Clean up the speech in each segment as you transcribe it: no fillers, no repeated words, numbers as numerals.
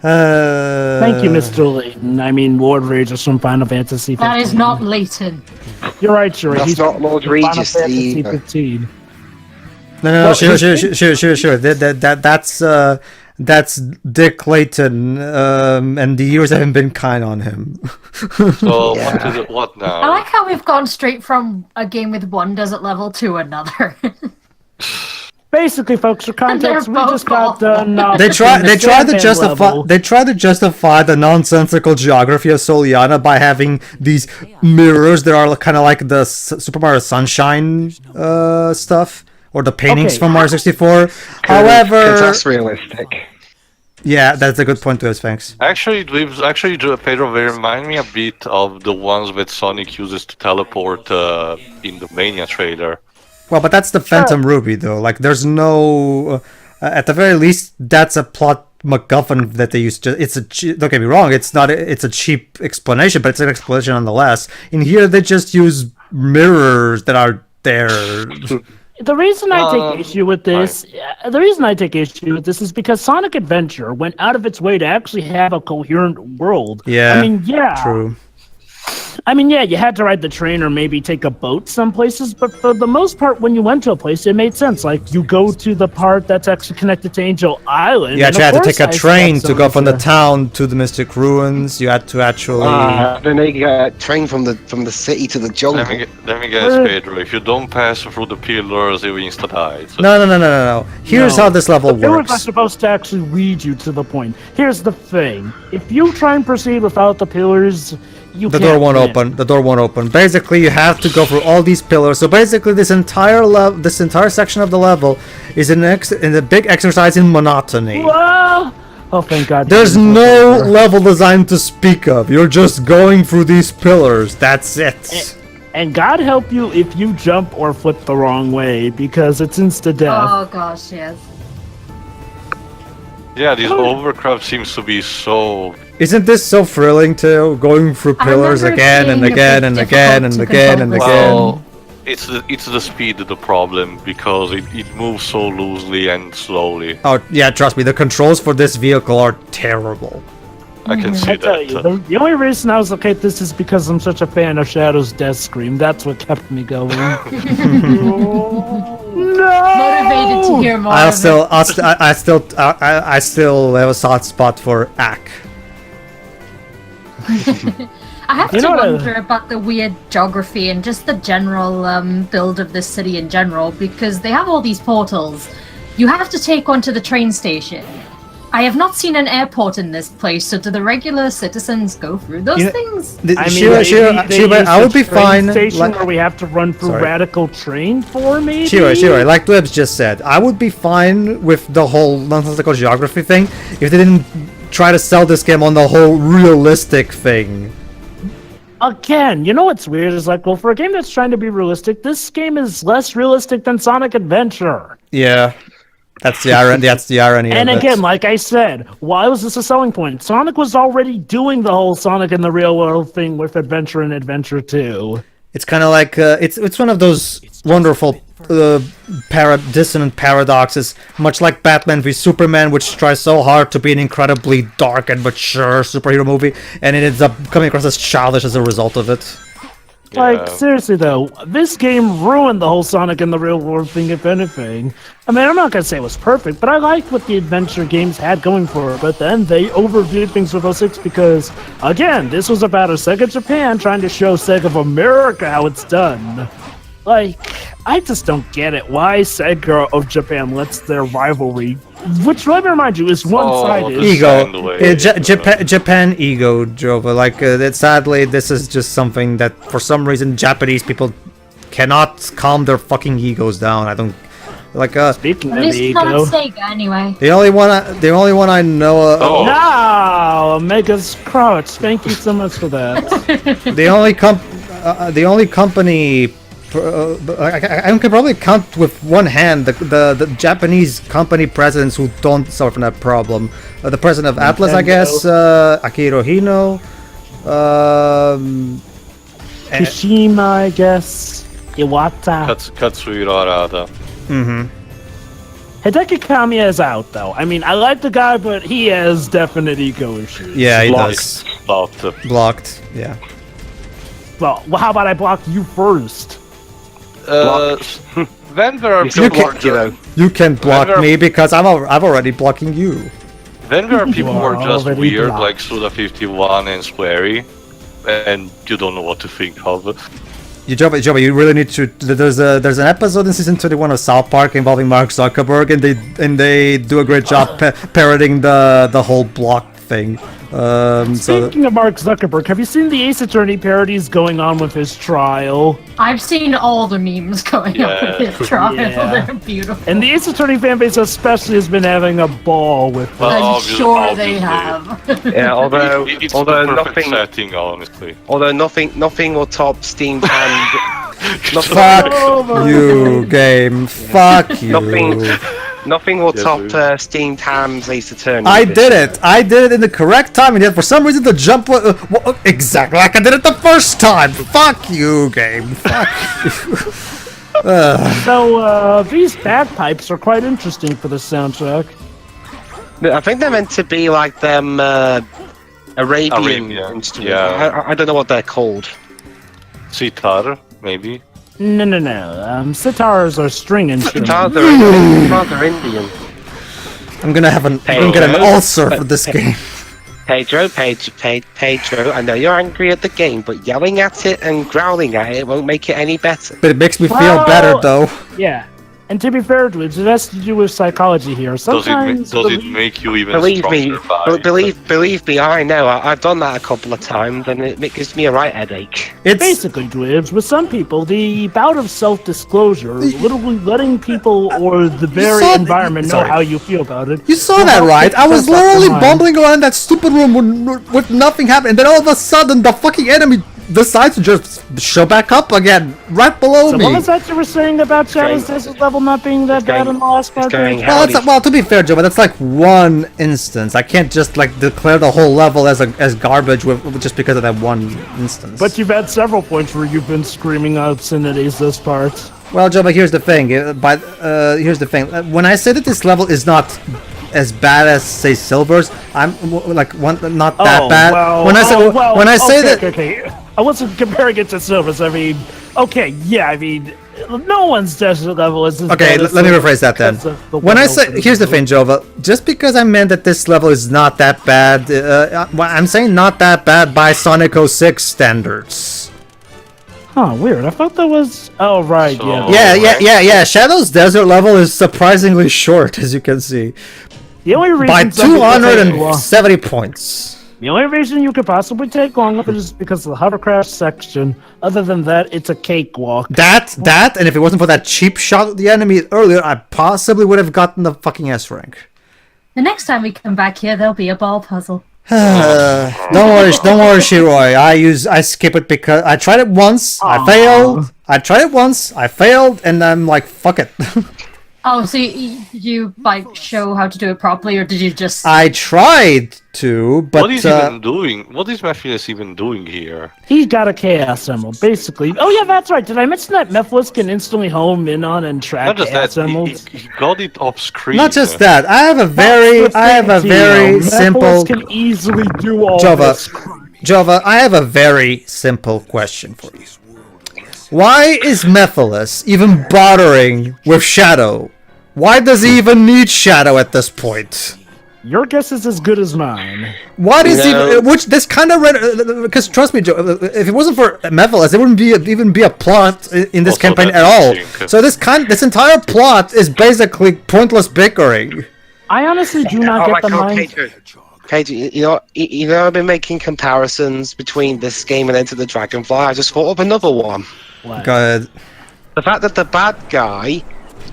Thank you, Mr. Layton. I mean, Lord Regis from Final Fantasy 15. That is not Layton. You're right, Shuri. That's He's not Lord from Final Regis Fantasy either. 15. No, sure. That's Dick Layton, and the years haven't been kind on him. So Yeah. what now? I like how we've gone straight from a game with one desert level to another. Basically, folks, for context, we They're just both got done. They try to level. justify the nonsensical geography of Soliana by having these mirrors that are kind of like the Super Mario Sunshine stuff, or the paintings Okay. from Mario 64. Because However, that's realistic. yeah, that's a good point to us. Thanks. Actually, Pedro, they remind me a bit of the ones that Sonic uses to teleport in the Mania trailer. Well, but that's the Phantom Ruby, though. Like, there's no... at the very least, that's a plot MacGuffin that they use. Don't get me wrong, it's a cheap explanation, but it's an explanation nonetheless. In here, they just use mirrors that are there. The reason I take issue with this, is because Sonic Adventure went out of its way to actually have a coherent world. Yeah, I mean, yeah. True. I mean, yeah, you had to ride the train or maybe take a boat some places, but for the most part, when you went to a place, it made sense. Like, you go to the part that's actually connected to Angel Island. You actually had to course take a I train expect to go from the someone town to the Mystic Ruins. You had to actually... Then they get train from the city to the jungle. Let me guess, Pedro. If you don't pass through the pillars, you insta die. So No. Here's how this level The pillars are works. supposed to actually lead you to the point. Here's the thing. If you try and proceed without the pillars, The door won't open. The door won't open. Basically, you have to go through all these pillars. So basically, this entire section of the level is in a big exercise in monotony. Whoa! Oh, thank God. There's no level design to speak of. You're just going through these pillars. That's it. And God help you if you jump or flip the wrong way, because it's insta-death. Oh gosh, yes. yeah, this overcraft seems to be so. Isn't this so thrilling too? Going through pillars remember again and being a again bit and again and difficult to again and control again. Well, it's the speed the problem because it moves so loosely and slowly. Oh yeah, trust me, the controls for this vehicle are terrible. I can see I tell you, that. the only reason I was okay at this is because I'm such a fan of Shadow's Death Scream. That's what kept me going. Motivated to hear more. I still have a soft spot for Ack. I have You to know what I- wonder about the weird geography and just the general build of this city in general, because they have all these portals. You have to take one to the train station. I have not seen an airport in this place, so do the regular citizens go through those things? I mean, Shiva, maybe they I would use be the train fine. Station Like, where we have to run through Sorry. Radical Train for maybe. Shiva, like Dwebs just said, I would be fine with the whole nonsensical geography thing if they didn't try to sell this game on the whole realistic thing. Again, you know what's weird is like, well, for a game that's trying to be realistic, this game is less realistic than Sonic Adventure. Yeah, that's the irony. That's the irony. And of again, it. like I said, why was this a selling point? Sonic was already doing the whole Sonic in the real world thing with Adventure and Adventure 2. It's kind of like it's one of those wonderful dissonant paradoxes, much like Batman v Superman, which tries so hard to be an incredibly dark and mature superhero movie, and it ends up coming across as childish as a result of it. Like, seriously though, this game ruined the whole Sonic in the real world thing, if anything. I mean, I'm not gonna say it was perfect, but I liked what the adventure games had going for it, but then they overviewed things with 06 because, again, this was about a Sega Japan trying to show Sega of America how it's done. Like, I just don't get it. Why Sega of Japan lets their rivalry, which let me remind you, is one-sided. the Ego. Sandwich, Japan ego drove it. Like, sadly, this is just something that, for some reason, Japanese people cannot calm their fucking egos down. I don't... Like, Speaking At of least the it's not ego... on Sega anyway. the only one I know of... Oh. Now, Mega's Crouch, thank you so much for that. The only company... I can probably count with one hand the Japanese company presidents who don't suffer from that problem. The president of Atlas, I guess, Akihiro Hino. Kishima, I guess. Iwata. Katsuhiro Arada. Hideki Kamiya is out, though. I mean, I like the guy, but he has definite ego issues. Yeah, he Blocked. does. Blocked. Yeah. Well, how about I block you first? When there are You people, blocked, you know. You can block Whenever- me because I'm already blocking you. when there are people who are just already weird, blocked. like Suda51 and Swery, and you don't know what to think of. Jova, you really need to. There's an episode in season 21 of South Park involving Mark Zuckerberg, and they do a great job parroting the whole block thing. So Speaking of Mark Zuckerberg, have you seen the Ace Attorney parodies going on with his trial? I've seen all the memes going up with his trial. Yeah. They're beautiful. And the Ace Attorney fanbase especially has been having a ball with Well, it. I'm obviously- sure they obviously. have. Yeah, although It's although the perfect nothing setting, honestly. nothing will top Steam Hand. fuck you, game. Fuck you. Nothing will Yes, top dude. Steamed Ham's Ace Attorney. I did it. I did it in the correct time, and yet for some reason the jump was exactly like I did it the first time. Fuck you, game. Fuck you. So, these bagpipes are quite interesting for the soundtrack. I think they're meant to be like them Arabian Arabian, instruments. yeah. I don't know what they're called. Sitar, maybe. No. Sitars are string instruments. Guitars are Indian. I'm gonna get an ulcer for this game. Pedro, I know you're angry at the game, but yelling at it and growling at it won't make it any better. But it makes me feel Well, better though. Yeah. And to be fair to it, it has to do with psychology here. Does it Sometimes make you even Believe me, stronger? believe me, I know. I've done that a couple of times, and it gives me a right headache. It's basically, Dwibs, with some people, the bout of self-disclosure, literally letting people or the very saw- environment know sorry. how you feel about it. You saw that, right? I was That's not literally mine. bumbling around that stupid room with nothing happening, and then all of a sudden the fucking enemy decides to just show back up again, right below So me. what was that you were saying about Shadow's Desert level not being that bad in the last part? going Dave? hell. Well, to be fair, Joe, but that's like one instance. I can't just like declare the whole level as garbage just because of that one instance. But you've had several points where you've been screaming obscenities this part. Well, Joe, but here's the thing. Here's the thing. When I say that this level is not as bad as say Silver's, I'm like not that bad. Well, when I say that. Okay. I wasn't comparing it to Silver's. I mean, okay, yeah, I mean, no one's desert level is as Okay, bad as let me Silver's rephrase that then. because of the When I one say, open here's the level. thing, Jova. Just because I meant that this level is not that bad, I'm saying not that bad by Sonic 06 standards. Huh, weird. I thought that was. Oh, right, So- yeah. Yeah. Shadow's desert level is surprisingly short, as you can see, The only reason by some people take 270 points. The only reason you could possibly take long with it is because of the hovercraft section. Other than that, it's a cakewalk. That, and if it wasn't for that cheap shot at the enemy earlier, I possibly would have gotten the fucking S rank. The next time we come back here, there'll be a ball puzzle. Don't worry, Shiroi. I skip it because I tried it once, I failed. I tried it once, I failed, and I'm like, fuck it. Oh, so you like show how to do it properly, or did you just? I tried to, but What is even doing? What is Mephiles even doing here? He got a Chaos Emerald, basically. Oh, yeah, that's right. Did I mention that Mephiles can instantly home in on and track Not just Chaos that, Emeralds? he got it off screen. not just that. I have a very simple Mephiles can easily do all Jova. this. Jova, I have a very simple question for you. Why is Mephiles even bothering with Shadow? Why does he even need Shadow at this point? Your guess is as good as mine. What is No. even which this kind of because trust me, Joe, if it wasn't for Mephiles, there wouldn't even be a plot in this Also, campaign that's at all. interesting. So this entire plot is basically pointless bickering. I honestly do not get the mind. Pedro, you know, I've been making comparisons between this game and Enter the Dragonfly. I just thought of another one. Go ahead. The fact that the bad guy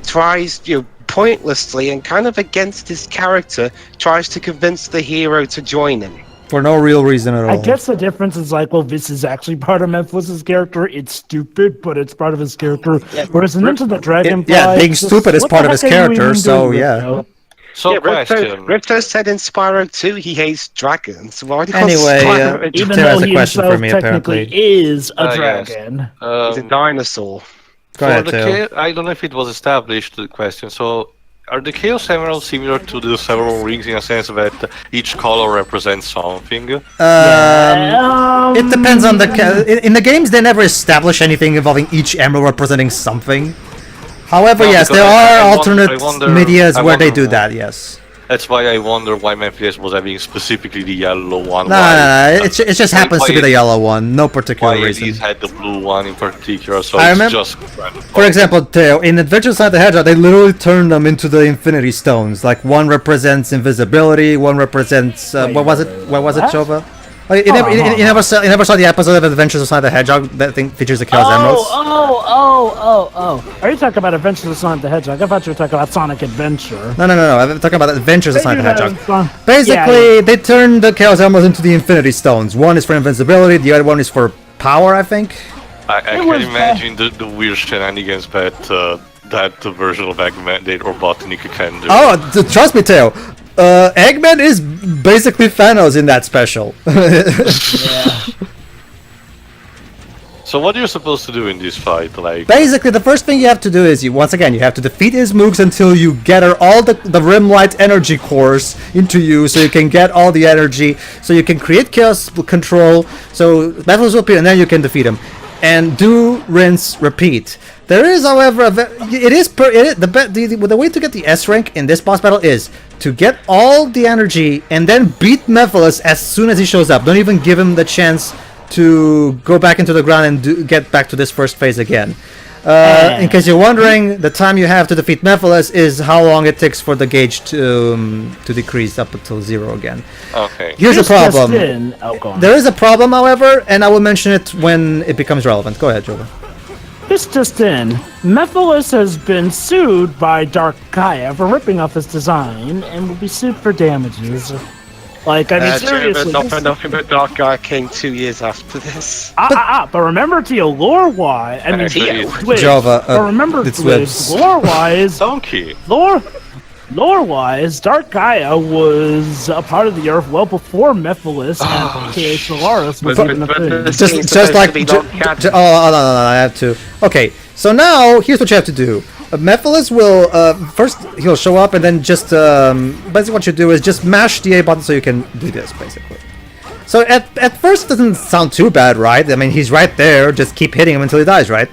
tries, pointlessly and kind of against his character, tries to convince the hero to join him. For no real reason at all. I guess the difference is like, well, this is actually part of Mephiles' character. It's stupid, but it's part of his character. Whereas in Into the Dragonfly, being it's just, stupid is what part the of his heck are you character, even so doing, yeah. Ripto? So Yeah, question. Ripto said in Spyro 2 he hates dragons. Why do you Anyway, Spyro a Even Tim has though a he question himself for me, technically apparently. is a Yes. Are the Chaos Emeralds similar to the several rings in a sense that each color represents something? It depends on in the games they never establish anything involving each emerald representing something. However, No, yes, because there are I alternate medias I where they wonder do that. why. Yes. That's why I wonder why Mephiles was having specifically the yellow one. No. It just happens to be the yellow one. No particular Why reason. these had the blue one in particular, so I it's remember- just random. For example, Theo, in Adventures Inside the Hedgehog, they literally turned them into the Infinity Stones. Like one represents invisibility, one represents what was it? What was it, what? Jova? Oh, you never saw the episode of Adventures Inside the Hedgehog that thing features the Chaos Emeralds. Oh. Are you talking about Adventures of Sonic the Hedgehog? I thought you were talking about Sonic Adventure. No. I'm talking about Adventures Inside the Hedgehog. Yeah, Basically, they turned the Chaos Emeralds into the Infinity Stones. One is for invincibility, the other one is for power, I think. I can imagine the weird shenanigans that that version of Eggman did or Botanic can do. Oh, trust me, Theo. Eggman is basically Thanos in that special. So what are you supposed to do in this fight? Like, Basically, the first thing you have to do is, you have to defeat his mooks until you gather all the Rim Light energy cores into you, so you can get all the energy, so you can create chaos control, so battles will appear, and then you can defeat him. And do, rinse, repeat. There is, however, the way to get the S rank in this boss battle is to get all the energy and then beat Mephiles as soon as he shows up. Don't even give him the chance to go back into the ground and get back to this first phase again. In case you're wondering, the time you have to defeat Mephiles is how long it takes for the gauge to decrease up until 0 again. okay. Here's the problem. Go on. There is a problem, however, and I will mention it when it becomes relevant. Go ahead, Jova. This just in. Mephiles has been sued by Dark Gaia for ripping off his design and will be sued for damages. Like, I mean, seriously. Nothing but Dark Guy came 2 years after this. But remember, Tio, lore-wise, I mean, Actually, Twitch, Jova, but remember, it's Twitch, Webs. lore-wise, Donkey. lore-wise, Dark Gaia was a part of the Earth well before Mephiles and K.A. Solaris was even a thing. Just like I have to. Okay, so now here's what you have to do. Mephiles will first he'll show up and then just basically what you do is just mash the A button so you can do this basically. So at first it doesn't sound too bad, right? I mean he's right there, just keep hitting him until he dies, right?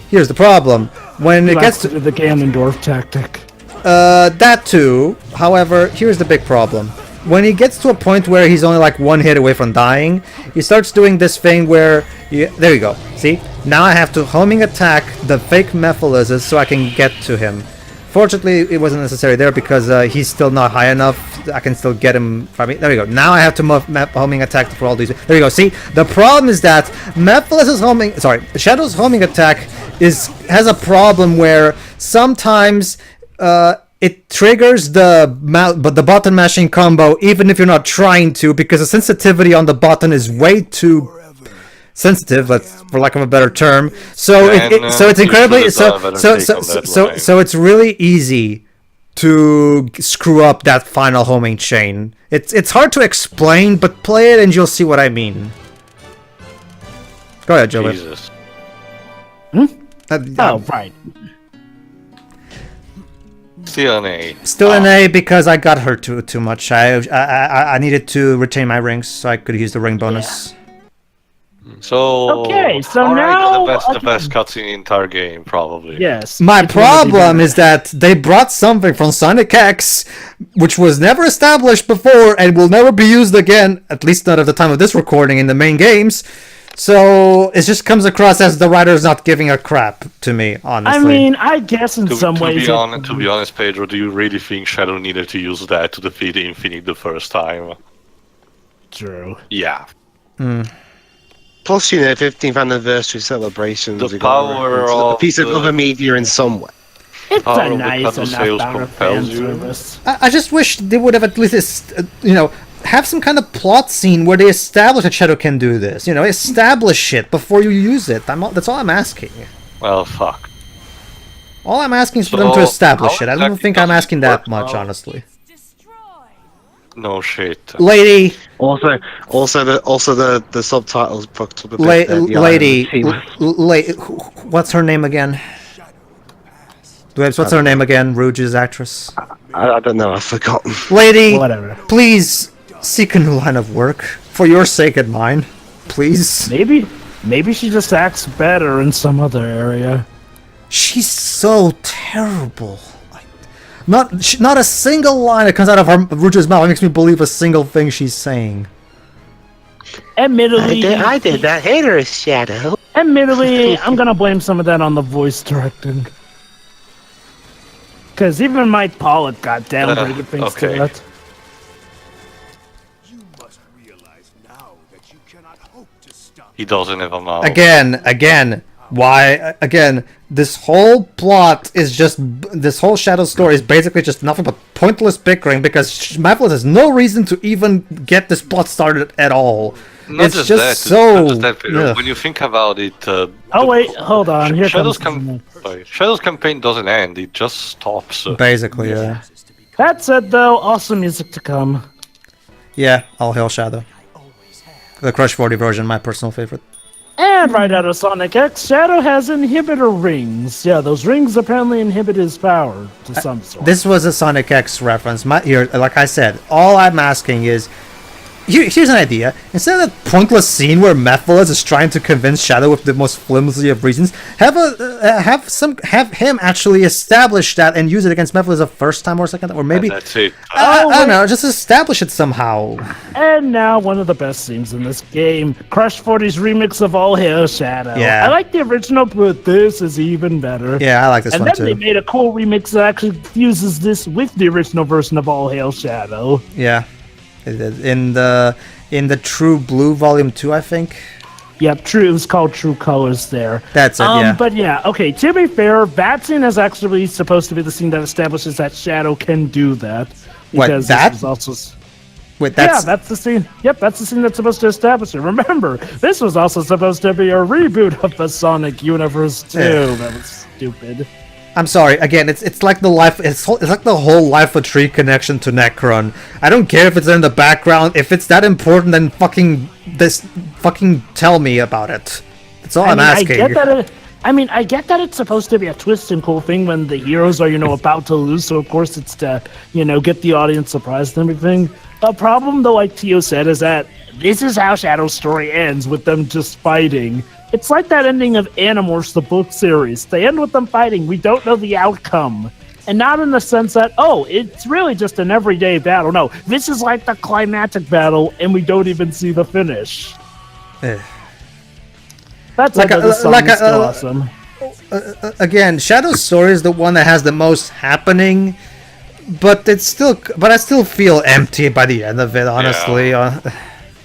Here's the problem. When it gets to the Ganondorf tactic. that too. However, here's the big problem. When he gets to a point where he's only like one hit away from dying, he starts doing this thing where there you go. See? Now I have to homing attack the fake Mephiles so I can get to him. Fortunately, it wasn't necessary there because he's still not high enough. I can still get him from me. There we go. Now I have to homing attack for all these. There you go. See? The problem is that Shadow's homing attack has a problem where sometimes it triggers the button mashing combo even if you're not trying to, because the sensitivity on the button is way too sensitive, for lack of a better term. So it's incredibly so it's really easy to screw up that final homing chain. It's hard to explain, but play it and you'll see what I mean. Go ahead, Joey. Jesus. Right. Still an A. Still an A because I got hurt too much. I needed to retain my rings so I could use the ring bonus. So Okay, so all right, now- the best cutscene in the entire game, probably. Yes. My it's one of the problem is that they brought something from Sonic X, which was never established before and will never be used again, at least not at the time of this recording in the main games. So it just comes across as the writer's not giving a crap to me, honestly. I mean, I guess in some ways. To be honest, Pedro, do you really think Shadow needed to use that to defeat Infinite the first time? True. Yeah. Plus, 15th anniversary celebrations. The power a of piece of the- other media in some way. It's Power a of the nice cut of enough sales amount of compels fan you. service. I just wish they would have at least, have some kind of plot scene where they establish that Shadow can do this. Establish it before you use it. That's all I'm asking. Well, fuck. All I'm asking is for them So, to establish how it. I don't exactly think I'm does it asking that work much, now? honestly. No shit. Lady, Also the subtitles fucked up a bit. lady, what's her name again? What's her name again? Rouge's actress. I don't know. I've forgotten. Lady, Whatever. please seek a new line of work for your sake and mine, please. Maybe she just acts better in some other area. She's so terrible. Not a single line that comes out of Rouge's mouth makes me believe a single thing she's saying. Admittedly, I did not hate her, Shadow. Admittedly, I'm gonna blame some of that on the voice directing. Because even Mike Pollock got downgraded thanks to okay. that. You must realize now that you cannot hope to stop. He doesn't have a mouth. Again, why? Again, this whole plot is just this whole Shadow story is basically just nothing but pointless bickering because Mephiles has no reason to even get this plot started at all. Not It's just just that. so. Not just that, Pedro. yeah. When you think about it, Oh wait, hold on. Here Shadow's, comes. Shadow's campaign doesn't end; it just stops. Basically, yeah. That said, though, awesome music to come. Yeah, all hail Shadow. The Crush 40 version, my personal favorite. And right out of Sonic X, Shadow has inhibitor rings. Yeah, those rings apparently inhibit his power to some sort. This was a Sonic X reference. Here, like I said, all I'm asking is, here's an idea. Instead of that pointless scene where Mephiles is trying to convince Shadow with the most flimsy of reasons, have him actually establish that and use it against Mephiles a first time or second time, or maybe And that's it. I don't know, just establish it somehow. And now one of the best themes in this game, Crush 40's remix of All Hail Shadow. Yeah. I like the original, but this is even better. Yeah, I like this And one then they too. made a cool remix that actually fuses this with the original version of All Hail Shadow. Yeah, in the True Blue Volume 2, I think. Yep, true. It was called True Colors there. That's it. Yeah. But yeah, okay. To be fair, that scene is actually supposed to be the scene that establishes that Shadow can do that. What, Because that? This was also, Wait, yeah, that's that's the scene. Yep, that's the scene that's supposed to establish it. Remember, this was also supposed to be a reboot of the Sonic universe too. Yeah. That was stupid. I'm sorry. Again, it's like it's like the whole Life of Tree connection to Necron. I don't care if it's in the background. If it's that important, then fucking tell me about it. That's all I'm asking. I get that it's supposed to be a twist and cool thing when the heroes are, about to lose. So of course it's to, get the audience surprised and everything. The problem, though, like Tio said, is that this is how Shadow's story ends, with them just fighting. It's like that ending of Animorphs, the book series. They end with them fighting. We don't know the outcome. And not in the sense that, it's really just an everyday battle. No, this is like the climactic battle, and we don't even see the finish. That's like the song is still awesome. Again, Shadow's story is the one that has the most happening, but I still feel empty by the end of it, honestly.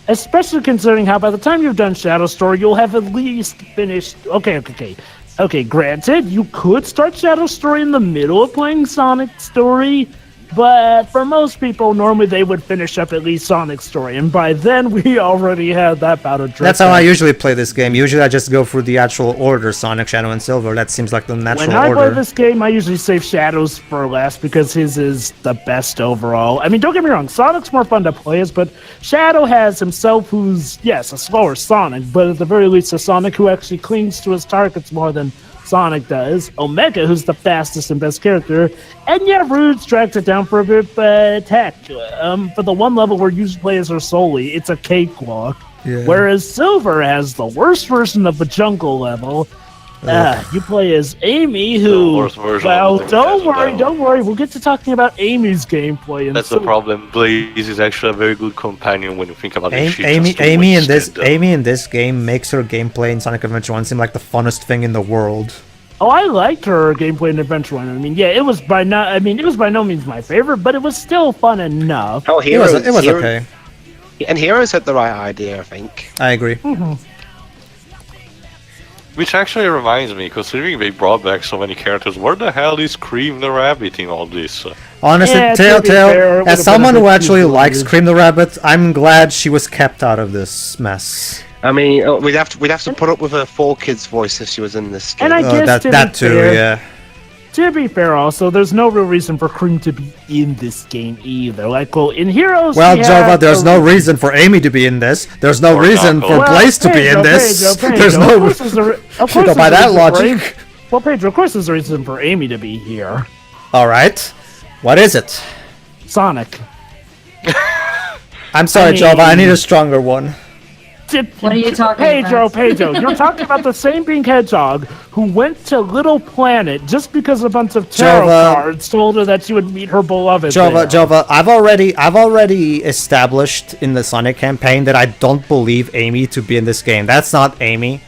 Especially considering how by the time you've done Shadow Story, you'll have at least finished... Okay, granted, you could start Shadow Story in the middle of playing Sonic Story, but for most people, normally they would finish up at least Sonic Story, and by then we already had that bout of That's how I usually play this game. Usually I just go through the actual order, Sonic, Shadow, and Silver. That seems like the natural order. When I order. play this game, I usually save Shadows for last because his is the best overall. I mean, don't get me wrong, Sonic's more fun to play as, but Shadow has himself who's, yes, a slower Sonic, but at the very least a Sonic who actually clings to his targets more than Sonic does. Omega, who's the fastest and best character, and yeah, Rouge drags it down for a bit, but heck, for the one level where you play as her solely, it's a cakewalk. Yeah. Whereas Silver has the worst version of the jungle level. You play as Amy, who... The worst version well, of the don't worry, we'll get to talking about Amy's gameplay. That's the problem. Blaze is actually a very good companion when you think about it. Amy in this game makes her gameplay in Sonic Adventure 1 seem like the funnest thing in the world. Oh, I liked her gameplay in Adventure 1. I mean, yeah, it was by no means my favorite, but it was still fun enough. Oh, It was okay. And Heroes had the right idea, I think. I agree. Which actually reminds me, considering they brought back so many characters, where the hell is Cream the Rabbit in all this? Honestly, Yeah, to be fair, it Telltale, would've as someone been a who bit actually too likes bloated. Cream the Rabbit, I'm glad she was kept out of this mess. I mean, we'd have to put up with her 4Kids voice if she was in this game. And I guess That too, yeah. To be fair, also, there's no real reason for Cream to be in this game either. Like, well, in Heroes, Well, we Jova, have there's a- no reason for Amy to be in this. There's no Or reason Knuckles. for Blaze to be in this. Pedro, There's of no course there's a- of If you course go by there's a that reason for logic. Amy- Well, Pedro, of course there's a reason for Amy to be here. All right. What is it? Sonic. I'm sorry, I mean- Jova. I need a stronger one. What are you talking Pedro, about? Pedro, you're talking about the same being Hedgehog who went to Little Planet just because a bunch of tarot Jova. cards told her that she would meet her beloved Jova, there. Jova, I've already established in the Sonic campaign that I don't believe Amy to be in this game. That's not Amy.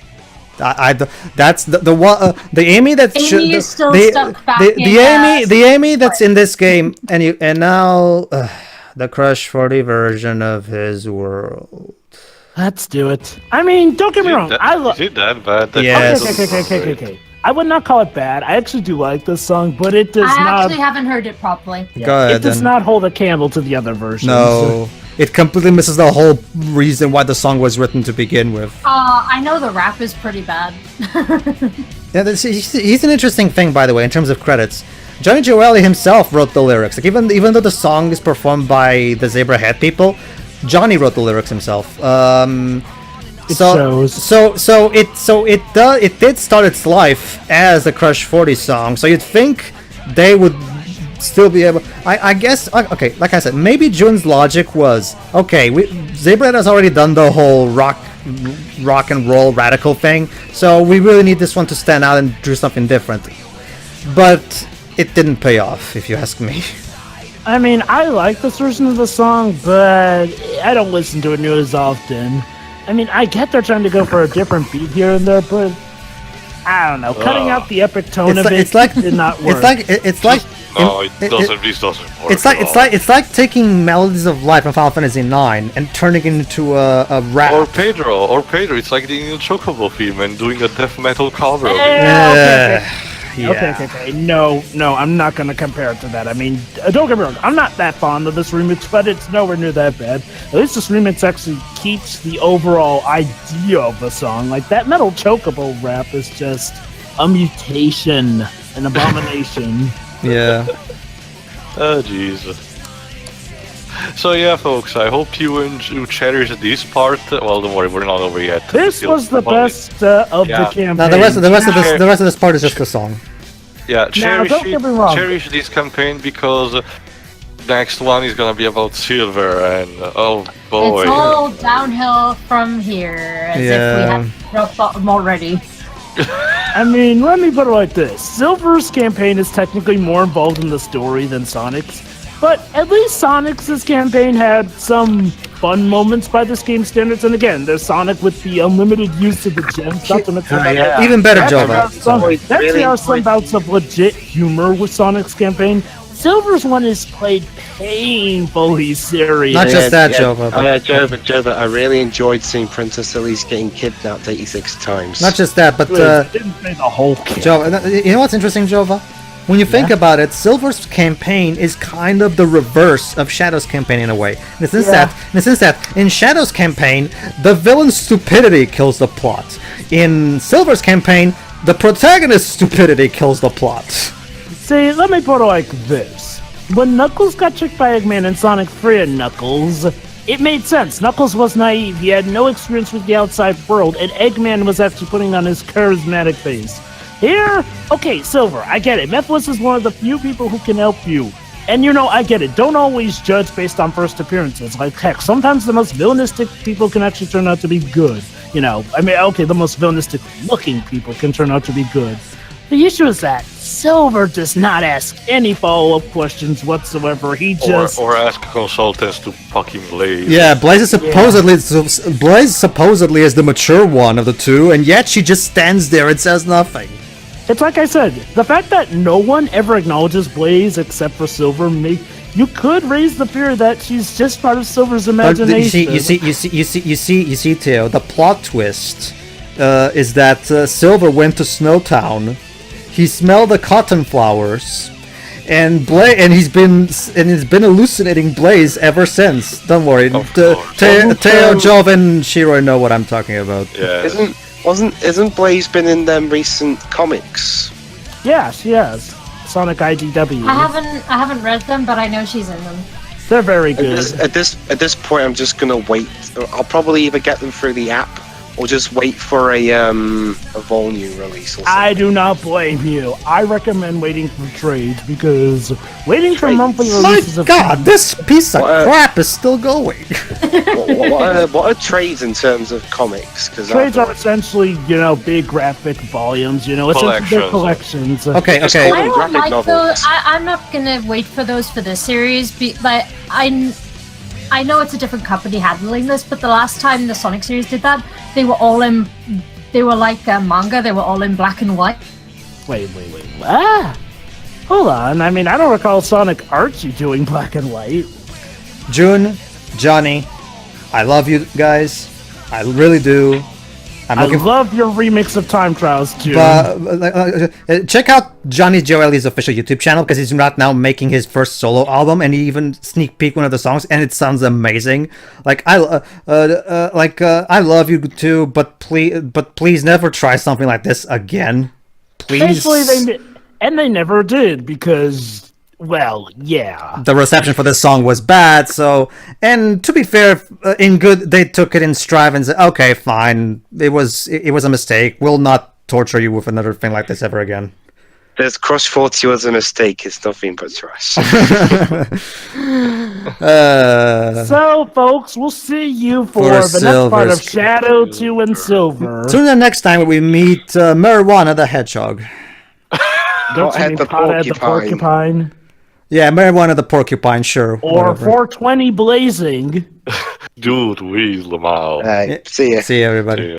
That's the one the Amy that Amy should is still the, stuck back the, in, the Amy that's in this game and now the Crush 40 version of his world. Let's do it. I mean, don't get me wrong. I love. Is it that bad? That Yes. Okay. I would not call it bad. I actually do like this song, but it does I not. actually haven't heard it properly. Yeah, Go ahead, it does then. not hold a candle to the other versions. No, it completely misses the whole reason why the song was written to begin with. I know the rap is pretty bad. Yeah, he's an interesting thing, by the way, in terms of credits. Johnny Gioeli himself wrote the lyrics. Like even though the song is performed by the Zebra Head people, Johnny wrote the lyrics himself. It did start its life as a Crush 40 song. So you'd think they would still be able. I guess. Okay, like I said, maybe Jun's logic was okay. Zebrahead has already done the whole rock and roll radical thing, so we really need this one to stand out and do something different. But it didn't pay off, if you ask me. I mean, I like this version of the song, but I don't listen to it nearly as often. I mean, I get they're trying to go for a different beat here and there, but I don't know. Cutting out the epic tone of it did not work. It's like No, it doesn't. This doesn't work. It's like taking Melodies of Life from Final Fantasy IX and turning it into a rap. Or Pedro. It's like the new Chocobo theme and doing a death metal cover of it. Yeah. Okay. No, I'm not gonna compare it to that. I mean, don't get me wrong, I'm not that fond of this remix, but it's nowhere near that bad. At least this remix actually keeps the overall idea of the song. Like, that metal chocobo rap is just a mutation, an abomination. Yeah. Oh, Jesus. So yeah, folks, I hope you cherish this part. Well, don't worry, we're not over yet. This was the best of the campaign. Now the rest of this part is just the song. Yeah, Now, don't get me wrong. cherish this campaign because next one is gonna be about Silver and oh boy. It's all downhill from here, as if we had no thought already. I mean, let me put it like this. Silver's campaign is technically more involved in the story than Sonic's, but at least Sonic's campaign had some fun moments by this game's standards, and again, there's Sonic with the unlimited use of the gems. Even better, There Jova. actually are some bouts of legit humor with Sonic's campaign. Silver's one is played painfully serious. Not just that, Jova. Oh, yeah, Jova, I really enjoyed seeing Princess Elise getting kidnapped 86 times. Not just that, but didn't say the whole game. Jova. You know what's interesting, Jova? When you think about it, Silver's campaign is kind of the reverse of Shadow's campaign in a way. In the sense that in Shadow's campaign, the villain's stupidity kills the plot. In Silver's campaign, the protagonist's stupidity kills the plot. See, let me put it like this. When Knuckles got tricked by Eggman and Sonic freed Knuckles, it made sense. Knuckles was naive, he had no experience with the outside world, and Eggman was actually putting on his charismatic face. Here, okay, Silver, I get it. Mephiles is one of the few people who can help you. And I get it. Don't always judge based on first appearances. Like, heck, sometimes the most villainistic people can actually turn out to be good. The most villainistic looking people can turn out to be good. The issue is that Silver does not ask any follow-up questions whatsoever. He just... Or ask consultants to fucking Blaze. Yeah, Blaze is supposedly is the mature one of the two, and yet she just stands there and says nothing. It's like I said, the fact that no one ever acknowledges Blaze except for Silver, you could raise the fear that she's just part of Silver's imagination. You see, Theo, the plot twist is that Silver went to Snowtown. He smelled the cotton flowers, and he's been hallucinating Blaze ever since. Don't worry, Theo, Jov, and Shiroi know what I'm talking about. Yeah. Isn't Blaze been in them recent comics? Yeah, she has. Sonic IDW. I haven't read them, but I know she's in them. They're very good. At this point, I'm just gonna wait. I'll probably either get them through the app or just wait for a volume release or something? I do not blame you. I recommend waiting for trades because waiting for Trades? monthly My releases of God, this piece of What, crap is still going. what are trades in terms of comics? Because trades are essentially, big graphic volumes. Essentially they're collections. Okay, Just okay. call I them don't graphic like those. novels. I'm not gonna wait for those for this series, but I know it's a different company handling this, but the last time the Sonic series did that, they were like manga. They were all in black and white. Wait, what? Hold on. I mean, I don't recall Sonic Archie doing black and white. June, Johnny, I love you guys. I really do. I'm I looking love your remix of Time Trials too. check out Johnny Joelli's official YouTube channel because he's right now making his first solo album, and he even sneak peek one of the songs, and it sounds amazing. I love you too, but please never try something like this again. Please. Thankfully, they never did because, well, yeah. The reception for this song was bad, so, and to be fair, in good, they took it in stride and said, okay, fine, it was a mistake. We'll not torture you with another thing like this ever again. There's Crush 40 was a mistake. It's nothing but trash. So, folks, we'll see you for For the next part of Silver's- Shadow 2 and Silver. Tune in the next time we meet Marijuana the Hedgehog. Don't you Pothead mean the Pothead the Porcupine? Yeah, Marijuana the Porcupine, sure. Or whatever. 420 Blazing. Dude, we Lamau. See ya. See you, everybody. See ya.